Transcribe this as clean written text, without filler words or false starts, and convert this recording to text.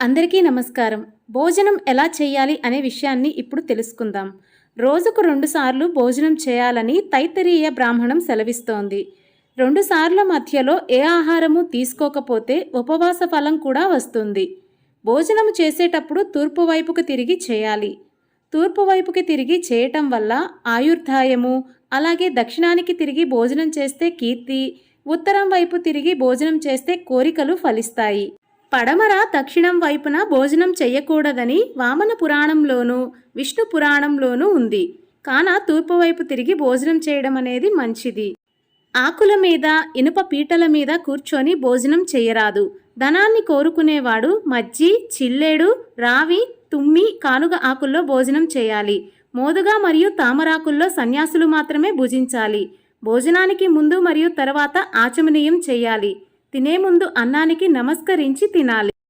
అందరికీ నమస్కారం. భోజనం ఎలా చేయాలి అనే విషయాన్ని ఇప్పుడు తెలుసుకుందాం. రోజుకు 2 సార్లు భోజనం చేయాలని తైత్తరీయ బ్రాహ్మణం సెలవిస్తోంది. 2 సార్ల మధ్యలో ఏ ఆహారము తీసుకోకపోతే ఉపవాస ఫలం కూడా వస్తుంది. భోజనం చేసేటప్పుడు తూర్పు వైపుకు తిరిగి చేయాలి. తూర్పు వైపుకి తిరిగి చేయటం వల్ల ఆయుర్దాయము, అలాగే దక్షిణానికి తిరిగి భోజనం చేస్తే కీర్తి, ఉత్తరం వైపు తిరిగి భోజనం చేస్తే కోరికలు ఫలిస్తాయి. పడమర దక్షిణం వైపున భోజనం చెయ్యకూడదని వామన పురాణంలోనూ విష్ణు పురాణంలోనూ ఉంది. కాన తూర్పు వైపు తిరిగి భోజనం చేయడం అనేది మంచిది. ఆకుల మీద, ఇనుప పీటల మీద కూర్చొని భోజనం చెయ్యరాదు. ధనాన్ని కోరుకునేవాడు మజ్జి, చిల్లేడు, రావి, తుమ్మి, కానుగ ఆకుల్లో భోజనం చేయాలి. మోదుగా మరియు తామరాకుల్లో సన్యాసులు మాత్రమే భుజించాలి. భోజనానికి ముందు మరియు తర్వాత ఆచమనీయం చేయాలి. తినే ముందు అన్నానికి నమస్కరించి తినాలి.